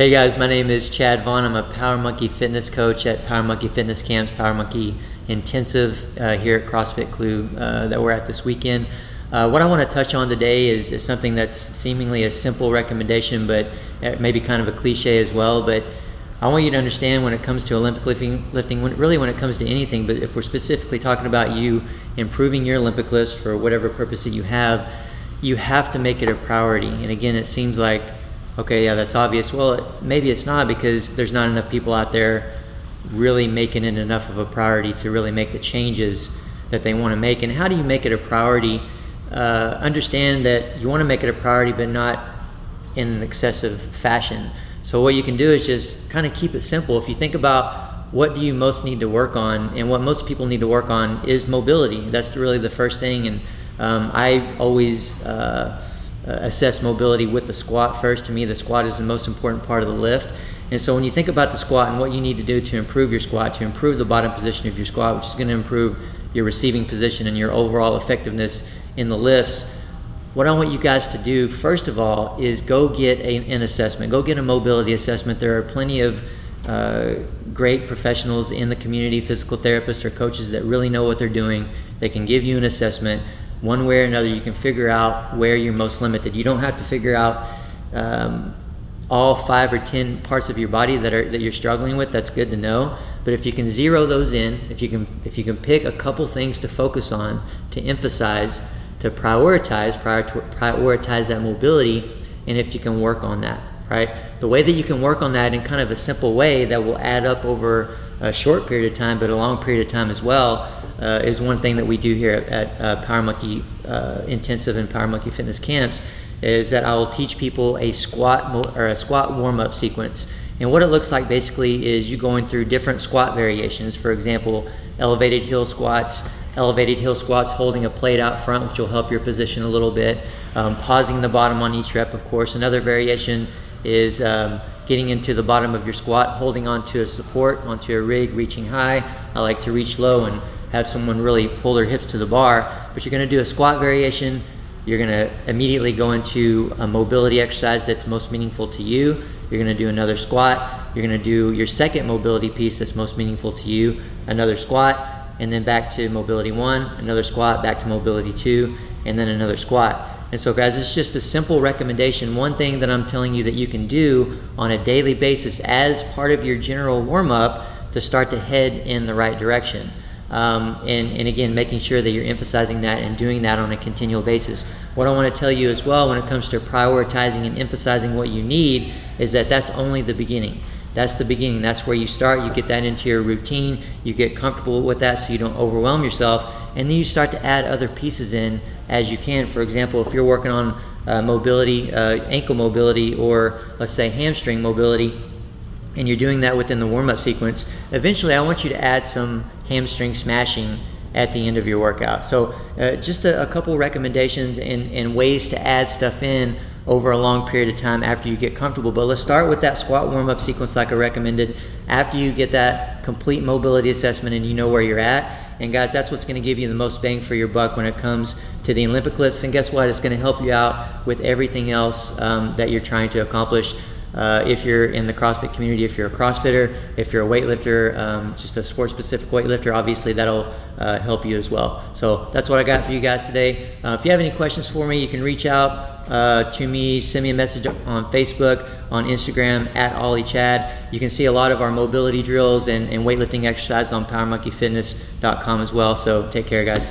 Hey guys, my name is Chad Vaughn. I'm a Power Monkey fitness coach at Power Monkey Fitness Camps, Power Monkey Intensive here at CrossFit Clue that we're at this weekend. What I want to touch on today is something that's seemingly a simple recommendation, but maybe kind of a cliche as well. But I want you to understand when it comes to Olympic lifting, really when it comes to anything, but if we're specifically talking about you improving your Olympic lifts for whatever purpose that you have to make it a priority. And again, it seems like, okay, yeah, that's obvious. Well, maybe it's not, because there's not enough people out there really making it enough of a priority to really make the changes that they want to make. And how do you make it a priority? Understand that you want to make it a priority, but not in an excessive fashion. So what you can do is just kind of keep it simple. If you think about what do you most need to work on, and what most people need to work on is mobility. That's really the first thing. And I always assess mobility with the squat first. To me, the squat is the most important part of the lift. And so when you think about the squat and what you need to do to improve your squat, to improve the bottom position of your squat, which is going to improve your receiving position and your overall effectiveness in the lifts, what I want you guys to do first of all is go get an assessment. Go get a mobility assessment. There are plenty of great professionals in the community, physical therapists or coaches that really know what they're doing. They can give you an assessment. One way or another, you can figure out where you're most limited. You don't have to figure out all 5 or 10 parts of your body that you're struggling with. That's good to know. But if you can zero those in, if you can pick a couple things to focus on, to emphasize, to prioritize that mobility, and if you can work on that, right? The way that you can work on that in kind of a simple way that will add up over a short period of time, but a long period of time as well, is one thing that we do here at Power Monkey Intensive and Power Monkey Fitness Camps, is that I will teach people a squat warm-up sequence. And what it looks like basically is you going through different squat variations. For example, elevated heel squats holding a plate out front, which will help your position a little bit. Pausing the bottom on each rep, of course. Another variation is getting into the bottom of your squat, holding onto a support, onto a rig, reaching high. I like to reach low and have someone really pull their hips to the bar. But you're going to do a squat variation. You're going to immediately go into a mobility exercise that's most meaningful to you. You're going to do another squat. You're going to do your second mobility piece that's most meaningful to you, another squat, and then back to mobility 1, another squat, back to mobility 2, and then another squat. And so guys, it's just a simple recommendation. One thing that I'm telling you that you can do on a daily basis as part of your general warm-up to start to head in the right direction. And again, making sure that you're emphasizing that and doing that on a continual basis. What I want to tell you as well when it comes to prioritizing and emphasizing what you need is that that's only the beginning. That's the beginning. That's where you start. You get that into your routine. You get comfortable with that so you don't overwhelm yourself. And then you start to add other pieces in as you can. For example, if you're working on mobility, ankle mobility, or let's say hamstring mobility, and you're doing that within the warm-up sequence, eventually I want you to add some hamstring smashing at the end of your workout. So just a couple recommendations and ways to add stuff in over a long period of time after you get comfortable. But let's start with that squat warm-up sequence like I recommended. After you get that complete mobility assessment and you know where you're at, and guys, that's what's going to give you the most bang for your buck when it comes to the Olympic lifts. And guess what? It's going to help you out with everything else that you're trying to accomplish. If you're in the CrossFit community, if you're a CrossFitter, if you're a weightlifter, just a sport-specific weightlifter, obviously that'll help you as well. So that's what I got for you guys today. If you have any questions for me, you can reach out to me, send me a message on Facebook, on Instagram, at OllieChad. You can see a lot of our mobility drills and weightlifting exercises on PowerMonkeyFitness.com as well. So take care, guys.